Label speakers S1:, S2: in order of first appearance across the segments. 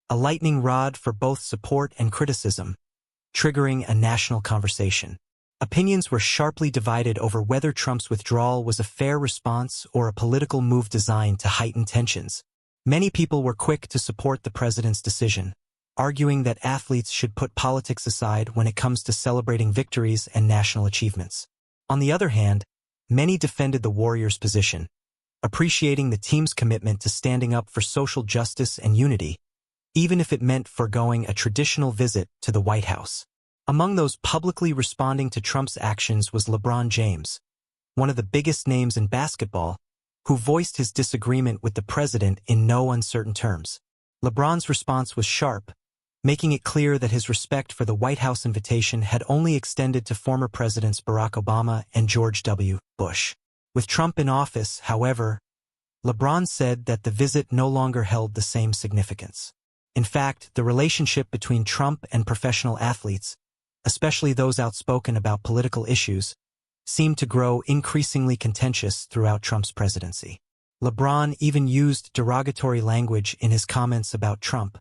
S1: a lightning rod for both support and criticism, triggering a national conversation. Opinions were sharply divided over whether Trump's withdrawal was a fair response or a political move designed to heighten tensions. Many people were quick to support the president's decision, arguing that athletes should put politics aside when it comes to celebrating victories and national achievements. On the other hand, many defended the Warriors' position, appreciating the team's commitment to standing up for social justice and unity, even if it meant foregoing a traditional visit to the White House. Among those publicly responding to Trump's actions was LeBron James, one of the biggest names in basketball, who voiced his disagreement with the president in no uncertain terms. LeBron's response was sharp, making it clear that his respect for the White House invitation had only extended to former presidents Barack Obama and George W. Bush. With Trump in office, however, LeBron said that the visit no longer held the same significance. In fact, the relationship between Trump and professional athletes, especially those outspoken about political issues, seemed to grow increasingly contentious throughout Trump's presidency. LeBron even used derogatory language in his comments about Trump,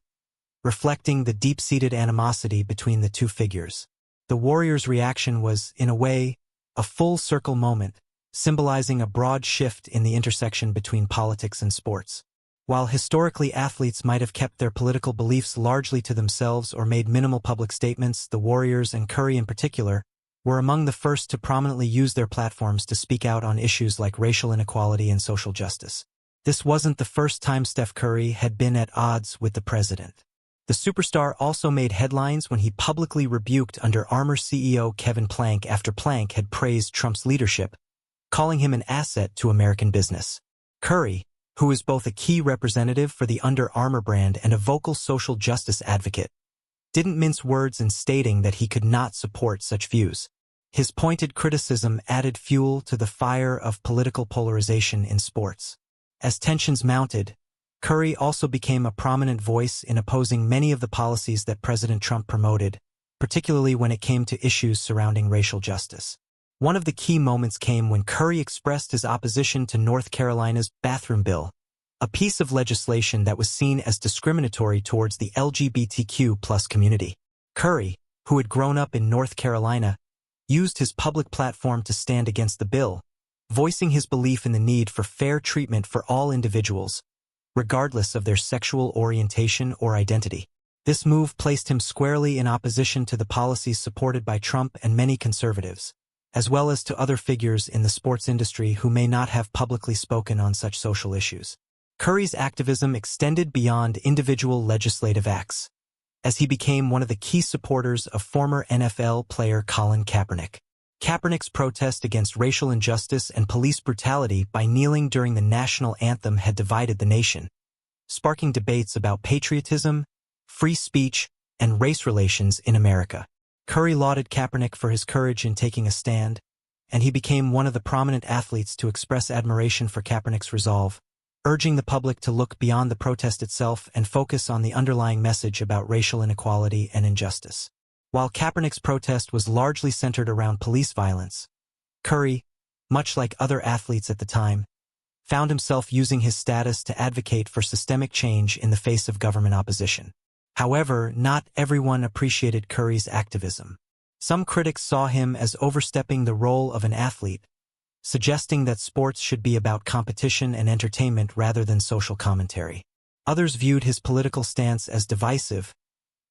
S1: reflecting the deep-seated animosity between the two figures. The Warriors' reaction was, in a way, a full-circle moment, symbolizing a broad shift in the intersection between politics and sports. While historically athletes might have kept their political beliefs largely to themselves or made minimal public statements, the Warriors, and Curry in particular, were among the first to prominently use their platforms to speak out on issues like racial inequality and social justice. This wasn't the first time Steph Curry had been at odds with the president. The superstar also made headlines when he publicly rebuked Under Armour CEO Kevin Plank after Plank had praised Trump's leadership, calling him an asset to American business. Curry, who is both a key representative for the Under Armour brand and a vocal social justice advocate, didn't mince words in stating that he could not support such views. His pointed criticism added fuel to the fire of political polarization in sports. As tensions mounted, Curry also became a prominent voice in opposing many of the policies that President Trump promoted, particularly when it came to issues surrounding racial justice. One of the key moments came when Curry expressed his opposition to North Carolina's bathroom bill, a piece of legislation that was seen as discriminatory towards the LGBTQ+ community. Curry, who had grown up in North Carolina, used his public platform to stand against the bill, voicing his belief in the need for fair treatment for all individuals, regardless of their sexual orientation or identity. This move placed him squarely in opposition to the policies supported by Trump and many conservatives, as well as to other figures in the sports industry who may not have publicly spoken on such social issues. Curry's activism extended beyond individual legislative acts, as he became one of the key supporters of former NFL player Colin Kaepernick. Kaepernick's protest against racial injustice and police brutality by kneeling during the national anthem had divided the nation, sparking debates about patriotism, free speech, and race relations in America. Curry lauded Kaepernick for his courage in taking a stand, and he became one of the prominent athletes to express admiration for Kaepernick's resolve, urging the public to look beyond the protest itself and focus on the underlying message about racial inequality and injustice. While Kaepernick's protest was largely centered around police violence, Curry, much like other athletes at the time, found himself using his status to advocate for systemic change in the face of government opposition. However, not everyone appreciated Curry's activism. Some critics saw him as overstepping the role of an athlete, suggesting that sports should be about competition and entertainment rather than social commentary. Others viewed his political stance as divisive,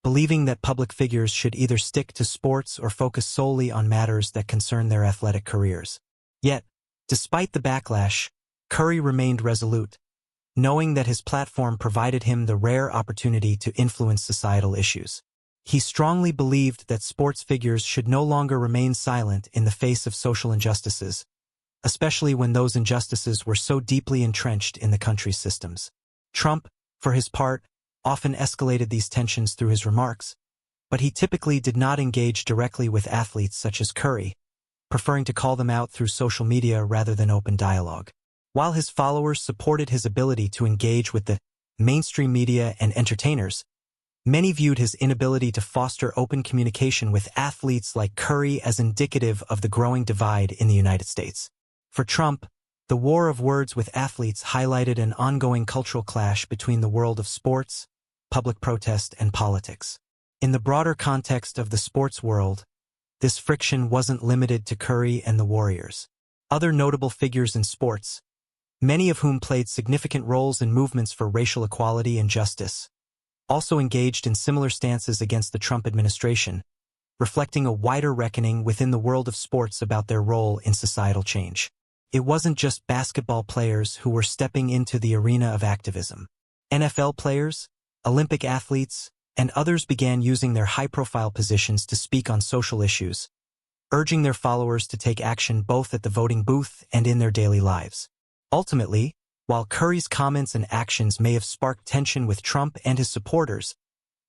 S1: believing that public figures should either stick to sports or focus solely on matters that concern their athletic careers. Yet, despite the backlash, Curry remained resolute, knowing that his platform provided him the rare opportunity to influence societal issues. He strongly believed that sports figures should no longer remain silent in the face of social injustices, especially when those injustices were so deeply entrenched in the country's systems. Trump, for his part, often escalated these tensions through his remarks, but he typically did not engage directly with athletes such as Curry, preferring to call them out through social media rather than open dialogue. While his followers supported his ability to engage with the mainstream media and entertainers, many viewed his inability to foster open communication with athletes like Curry as indicative of the growing divide in the United States. For Trump, the war of words with athletes highlighted an ongoing cultural clash between the world of sports, public protest and politics. In the broader context of the sports world, this friction wasn't limited to Curry and the Warriors. Other notable figures in sports, many of whom played significant roles in movements for racial equality and justice, also engaged in similar stances against the Trump administration, reflecting a wider reckoning within the world of sports about their role in societal change. It wasn't just basketball players who were stepping into the arena of activism. NFL players, Olympic athletes, and others began using their high-profile positions to speak on social issues, urging their followers to take action both at the voting booth and in their daily lives. Ultimately, while Curry's comments and actions may have sparked tension with Trump and his supporters,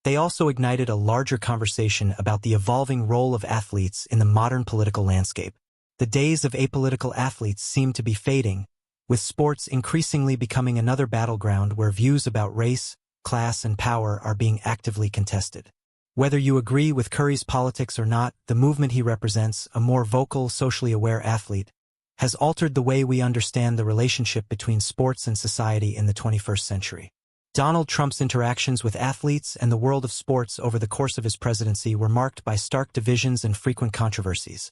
S1: they also ignited a larger conversation about the evolving role of athletes in the modern political landscape. The days of apolitical athletes seem to be fading, with sports increasingly becoming another battleground where views about race, class, and power are being actively contested. Whether you agree with Curry's politics or not, the movement he represents, a more vocal, socially aware athlete, has altered the way we understand the relationship between sports and society in the 21st century. Donald Trump's interactions with athletes and the world of sports over the course of his presidency were marked by stark divisions and frequent controversies,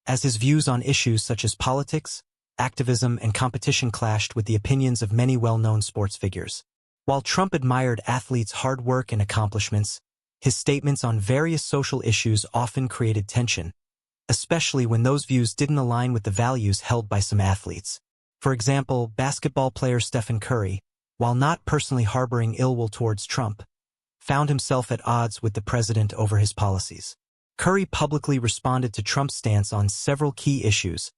S1: as his views on issues such as politics, activism, and competition clashed with the opinions of many well-known sports figures. While Trump admired athletes' hard work and accomplishments, his statements on various social issues often created tension, especially when those views didn't align with the values held by some athletes. For example, basketball player Steph Curry, while not personally harboring ill will towards Trump, found himself at odds with the president over his policies. Curry publicly responded to Trump's stance on several key issues,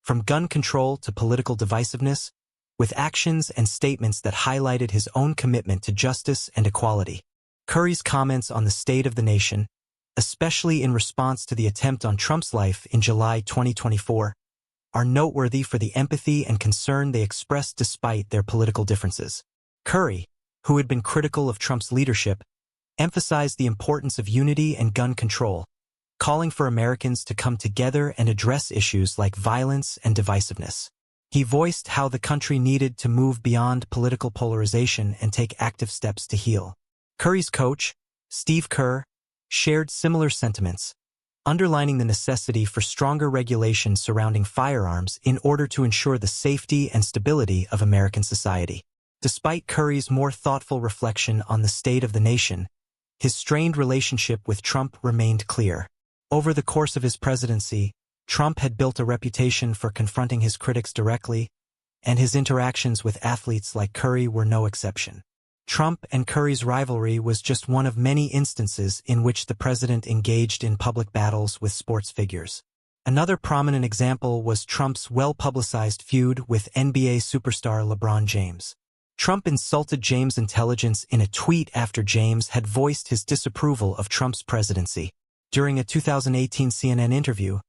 S1: from gun control to political divisiveness, with actions and statements that highlighted his own commitment to justice and equality. Curry's comments on the state of the nation, especially in response to the attempt on Trump's life in July 2024, are noteworthy for the empathy and concern they expressed despite their political differences. Curry, who had been critical of Trump's leadership, emphasized the importance of unity and gun control, calling for Americans to come together and address issues like violence and divisiveness. He voiced how the country needed to move beyond political polarization and take active steps to heal. Curry's coach, Steve Kerr, shared similar sentiments, underlining the necessity for stronger regulations surrounding firearms in order to ensure the safety and stability of American society. Despite Curry's more thoughtful reflection on the state of the nation, his strained relationship with Trump remained clear. Over the course of his presidency, Trump had built a reputation for confronting his critics directly, and his interactions with athletes like Curry were no exception. Trump and Curry's rivalry was just one of many instances in which the president engaged in public battles with sports figures. Another prominent example was Trump's well-publicized feud with NBA superstar LeBron James. Trump insulted James' intelligence in a tweet after James had voiced his disapproval of Trump's presidency. During a 2018 CNN interview,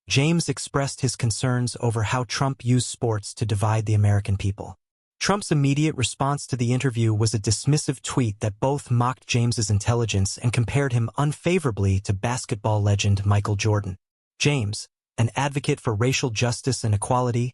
S1: James expressed his concerns over how Trump used sports to divide the American people. Trump's immediate response to the interview was a dismissive tweet that both mocked James's intelligence and compared him unfavorably to basketball legend Michael Jordan. James, an advocate for racial justice and equality,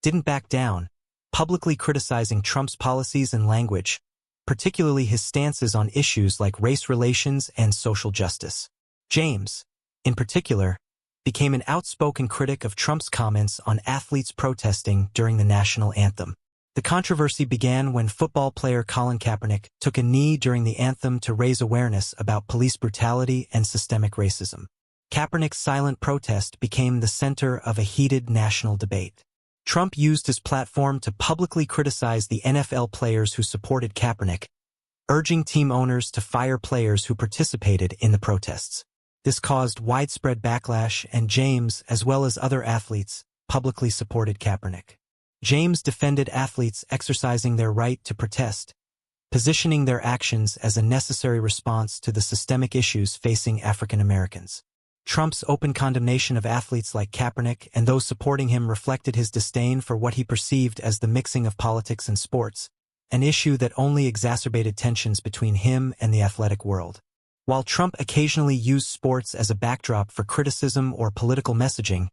S1: didn't back down, publicly criticizing Trump's policies and language, particularly his stances on issues like race relations and social justice. James, in particular, became an outspoken critic of Trump's comments on athletes protesting during the national anthem. The controversy began when football player Colin Kaepernick took a knee during the anthem to raise awareness about police brutality and systemic racism. Kaepernick's silent protest became the center of a heated national debate. Trump used his platform to publicly criticize the NFL players who supported Kaepernick, urging team owners to fire players who participated in the protests. This caused widespread backlash, and James, as well as other athletes, publicly supported Kaepernick. James defended athletes exercising their right to protest, positioning their actions as a necessary response to the systemic issues facing African Americans. Trump's open condemnation of athletes like Kaepernick and those supporting him reflected his disdain for what he perceived as the mixing of politics and sports, an issue that only exacerbated tensions between him and the athletic world. While Trump occasionally used sports as a backdrop for criticism or political messaging,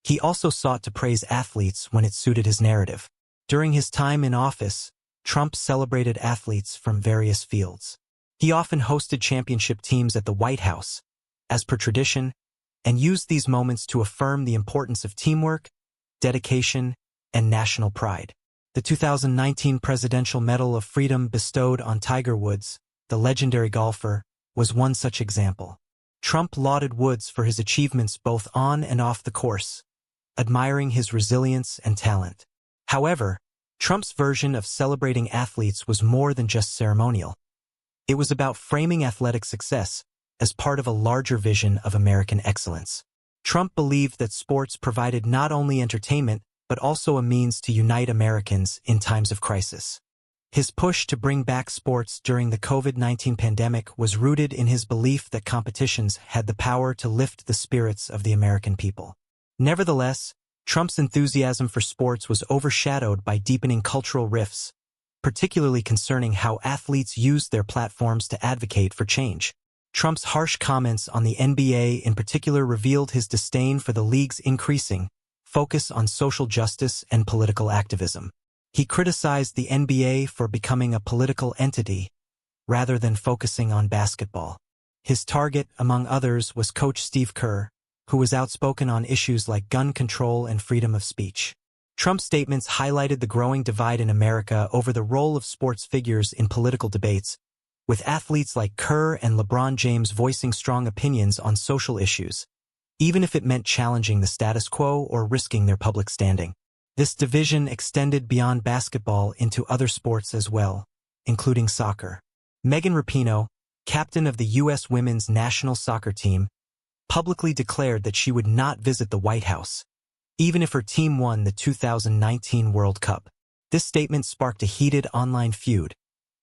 S1: he also sought to praise athletes when it suited his narrative. During his time in office, Trump celebrated athletes from various fields. He often hosted championship teams at the White House, as per tradition, and used these moments to affirm the importance of teamwork, dedication, and national pride. The 2019 Presidential Medal of Freedom bestowed on Tiger Woods, the legendary golfer, was one such example. Trump lauded Woods for his achievements both on and off the course, admiring his resilience and talent. However, Trump's version of celebrating athletes was more than just ceremonial. It was about framing athletic success as part of a larger vision of American excellence. Trump believed that sports provided not only entertainment, but also a means to unite Americans in times of crisis. His push to bring back sports during the COVID-19 pandemic was rooted in his belief that competitions had the power to lift the spirits of the American people. Nevertheless, Trump's enthusiasm for sports was overshadowed by deepening cultural rifts, particularly concerning how athletes used their platforms to advocate for change. Trump's harsh comments on the NBA in particular revealed his disdain for the league's increasing focus on social justice and political activism. He criticized the NBA for becoming a political entity rather than focusing on basketball. His target, among others, was coach Steve Kerr, who was outspoken on issues like gun control and freedom of speech. Trump's statements highlighted the growing divide in America over the role of sports figures in political debates, with athletes like Kerr and LeBron James voicing strong opinions on social issues, even if it meant challenging the status quo or risking their public standing. This division extended beyond basketball into other sports as well, including soccer. Megan Rapinoe, captain of the U.S. women's national soccer team, publicly declared that she would not visit the White House, even if her team won the 2019 World Cup. This statement sparked a heated online feud,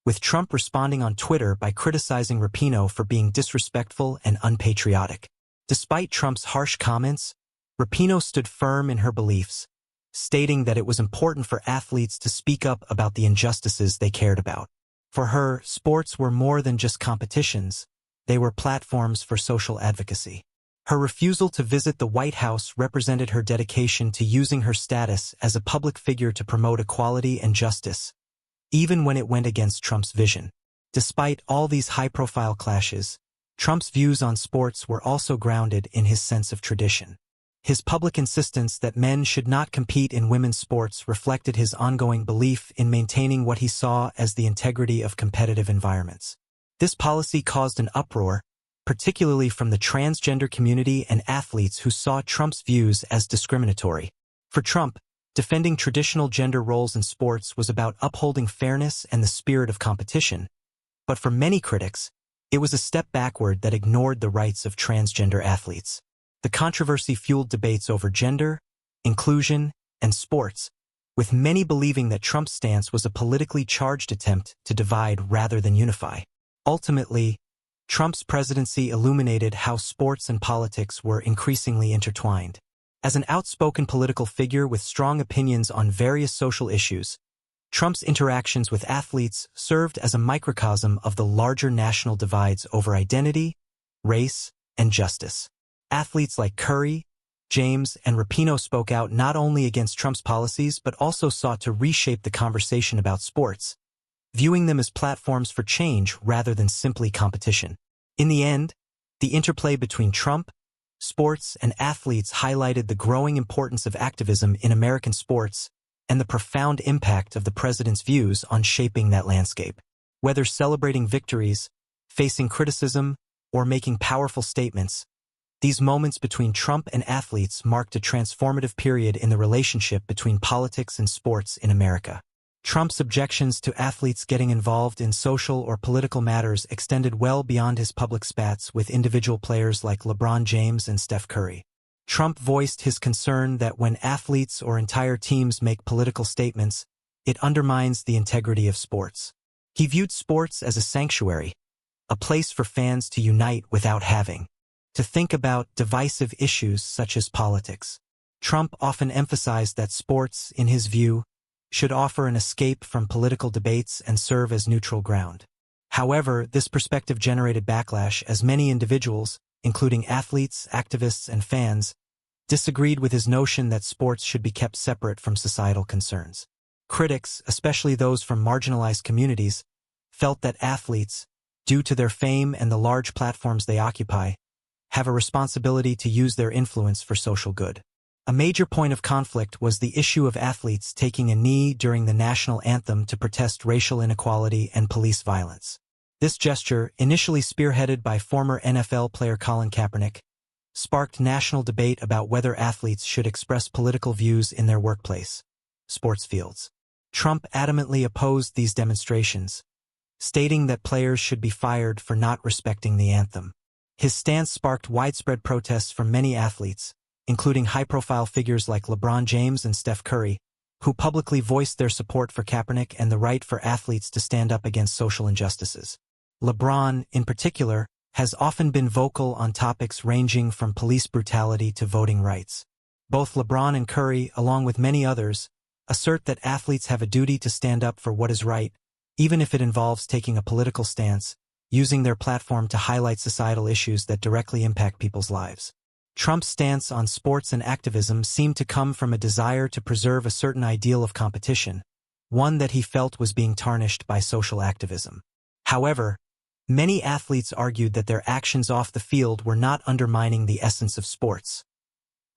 S1: with Trump responding on Twitter by criticizing Rapinoe for being disrespectful and unpatriotic. Despite Trump's harsh comments, Rapinoe stood firm in her beliefs, stating that it was important for athletes to speak up about the injustices they cared about. For her, sports were more than just competitions, they were platforms for social advocacy. Her refusal to visit the White House represented her dedication to using her status as a public figure to promote equality and justice, even when it went against Trump's vision. Despite all these high-profile clashes, Trump's views on sports were also grounded in his sense of tradition. His public insistence that men should not compete in women's sports reflected his ongoing belief in maintaining what he saw as the integrity of competitive environments. This policy caused an uproar, particularly from the transgender community and athletes who saw Trump's views as discriminatory. For Trump, defending traditional gender roles in sports was about upholding fairness and the spirit of competition, but for many critics, it was a step backward that ignored the rights of transgender athletes. The controversy fueled debates over gender, inclusion, and sports, with many believing that Trump's stance was a politically charged attempt to divide rather than unify. Ultimately, Trump's presidency illuminated how sports and politics were increasingly intertwined. As an outspoken political figure with strong opinions on various social issues, Trump's interactions with athletes served as a microcosm of the larger national divides over identity, race, and justice. Athletes like Curry, James, and Rapinoe spoke out not only against Trump's policies but also sought to reshape the conversation about sports, viewing them as platforms for change rather than simply competition. In the end, the interplay between Trump, sports, and athletes highlighted the growing importance of activism in American sports and the profound impact of the president's views on shaping that landscape. Whether celebrating victories, facing criticism, or making powerful statements, these moments between Trump and athletes marked a transformative period in the relationship between politics and sports in America. Trump's objections to athletes getting involved in social or political matters extended well beyond his public spats with individual players like LeBron James and Steph Curry. Trump voiced his concern that when athletes or entire teams make political statements, it undermines the integrity of sports. He viewed sports as a sanctuary, a place for fans to unite without having to think about divisive issues such as politics. Trump often emphasized that sports, in his view, should offer an escape from political debates and serve as neutral ground. However, this perspective generated backlash as many individuals, including athletes, activists, and fans, disagreed with his notion that sports should be kept separate from societal concerns. Critics, especially those from marginalized communities, felt that athletes, due to their fame and the large platforms they occupy, have a responsibility to use their influence for social good. A major point of conflict was the issue of athletes taking a knee during the national anthem to protest racial inequality and police violence. This gesture, initially spearheaded by former NFL player Colin Kaepernick, sparked national debate about whether athletes should express political views in their workplace, sports fields. Trump adamantly opposed these demonstrations, stating that players should be fired for not respecting the anthem. His stance sparked widespread protests from many athletes, including high-profile figures like LeBron James and Steph Curry, who publicly voiced their support for Kaepernick and the right for athletes to stand up against social injustices. LeBron, in particular, has often been vocal on topics ranging from police brutality to voting rights. Both LeBron and Curry, along with many others, assert that athletes have a duty to stand up for what is right, even if it involves taking a political stance, using their platform to highlight societal issues that directly impact people's lives. Trump's stance on sports and activism seemed to come from a desire to preserve a certain ideal of competition, one that he felt was being tarnished by social activism. However, many athletes argued that their actions off the field were not undermining the essence of sports.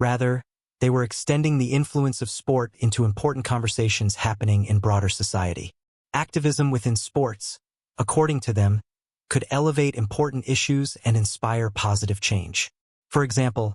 S1: Rather, they were extending the influence of sport into important conversations happening in broader society. Activism within sports, according to them, could elevate important issues and inspire positive change. For example,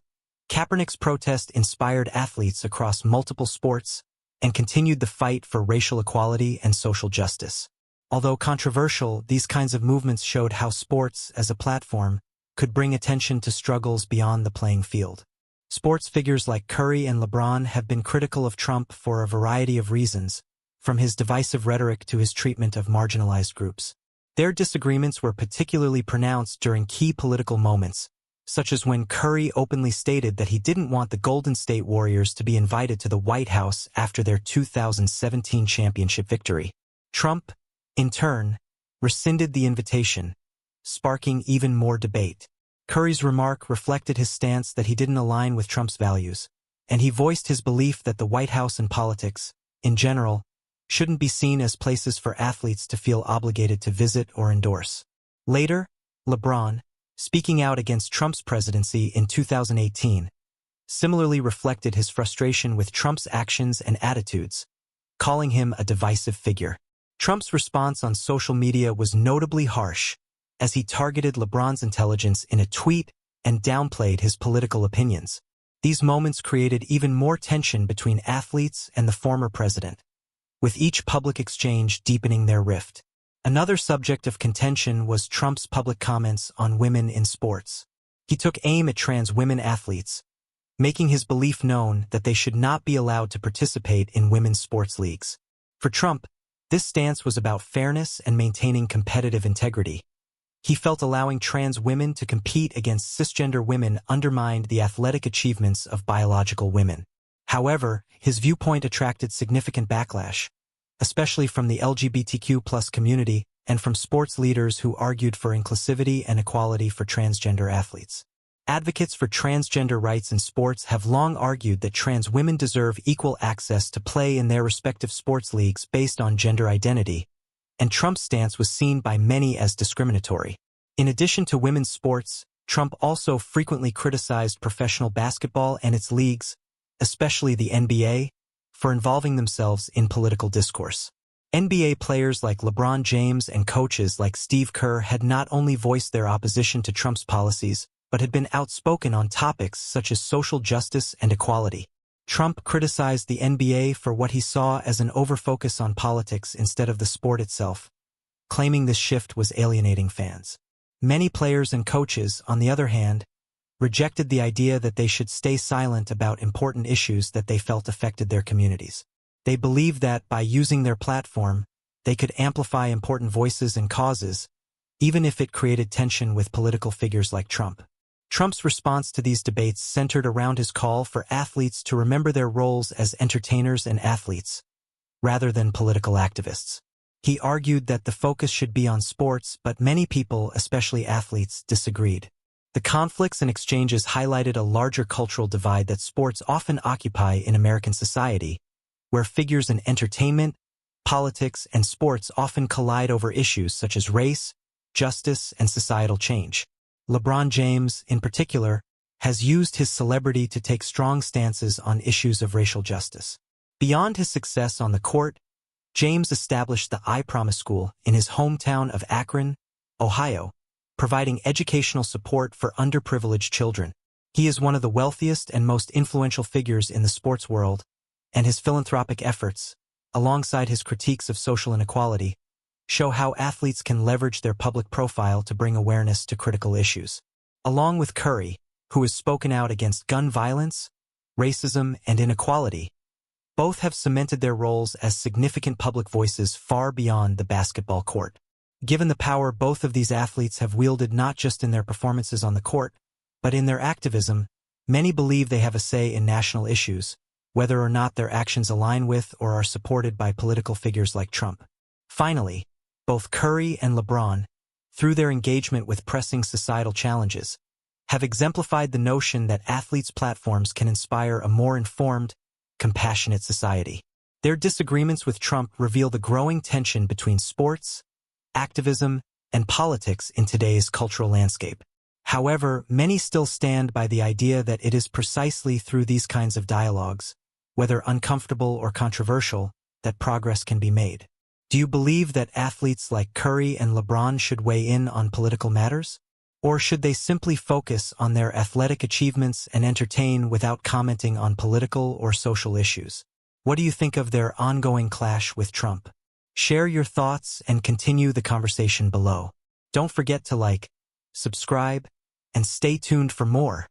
S1: Kaepernick's protest inspired athletes across multiple sports and continued the fight for racial equality and social justice. Although controversial, these kinds of movements showed how sports, as a platform, could bring attention to struggles beyond the playing field. Sports figures like Curry and LeBron have been critical of Trump for a variety of reasons, from his divisive rhetoric to his treatment of marginalized groups. Their disagreements were particularly pronounced during key political moments, such as when Curry openly stated that he didn't want the Golden State Warriors to be invited to the White House after their 2017 championship victory. Trump, in turn, rescinded the invitation, sparking even more debate. Curry's remark reflected his stance that he didn't align with Trump's values, and he voiced his belief that the White House and politics, in general, shouldn't be seen as places for athletes to feel obligated to visit or endorse. Later, LeBron, speaking out against Trump's presidency in 2018, similarly reflected his frustration with Trump's actions and attitudes, calling him a divisive figure. Trump's response on social media was notably harsh, as he targeted LeBron's intelligence in a tweet and downplayed his political opinions. These moments created even more tension between athletes and the former president, with each public exchange deepening their rift. Another subject of contention was Trump's public comments on women in sports. He took aim at trans women athletes, making his belief known that they should not be allowed to participate in women's sports leagues. For Trump, this stance was about fairness and maintaining competitive integrity. He felt allowing trans women to compete against cisgender women undermined the athletic achievements of biological women. However, his viewpoint attracted significant backlash, especially from the LGBTQ+ community and from sports leaders who argued for inclusivity and equality for transgender athletes. Advocates for transgender rights in sports have long argued that trans women deserve equal access to play in their respective sports leagues based on gender identity, and Trump's stance was seen by many as discriminatory. In addition to women's sports, Trump also frequently criticized professional basketball and its leagues, especially the NBA, for involving themselves in political discourse. NBA players like LeBron James and coaches like Steve Kerr had not only voiced their opposition to Trump's policies, but had been outspoken on topics such as social justice and equality. Trump criticized the NBA for what he saw as an overfocus on politics instead of the sport itself, claiming this shift was alienating fans. Many players and coaches, on the other hand, rejected the idea that they should stay silent about important issues that they felt affected their communities. They believed that by using their platform, they could amplify important voices and causes, even if it created tension with political figures like Trump. Trump's response to these debates centered around his call for athletes to remember their roles as entertainers and athletes, rather than political activists. He argued that the focus should be on sports, but many people, especially athletes, disagreed. The conflicts and exchanges highlighted a larger cultural divide that sports often occupy in American society, where figures in entertainment, politics, and sports often collide over issues such as race, justice, and societal change. LeBron James, in particular, has used his celebrity to take strong stances on issues of racial justice. Beyond his success on the court, James established the I Promise School in his hometown of Akron, Ohio, providing educational support for underprivileged children. He is one of the wealthiest and most influential figures in the sports world, and his philanthropic efforts, alongside his critiques of social inequality, show how athletes can leverage their public profile to bring awareness to critical issues. Along with Curry, who has spoken out against gun violence, racism, and inequality, both have cemented their roles as significant public voices far beyond the basketball court. Given the power both of these athletes have wielded not just in their performances on the court, but in their activism, many believe they have a say in national issues, whether or not their actions align with or are supported by political figures like Trump. Finally, both Curry and LeBron, through their engagement with pressing societal challenges, have exemplified the notion that athletes' platforms can inspire a more informed, compassionate society. Their disagreements with Trump reveal the growing tension between sports, activism, and politics in today's cultural landscape. However, many still stand by the idea that it is precisely through these kinds of dialogues, whether uncomfortable or controversial, that progress can be made. Do you believe that athletes like Curry and LeBron should weigh in on political matters? Or should they simply focus on their athletic achievements and entertain without commenting on political or social issues? What do you think of their ongoing clash with Trump? Share your thoughts and continue the conversation below. Don't forget to like, subscribe, and stay tuned for more.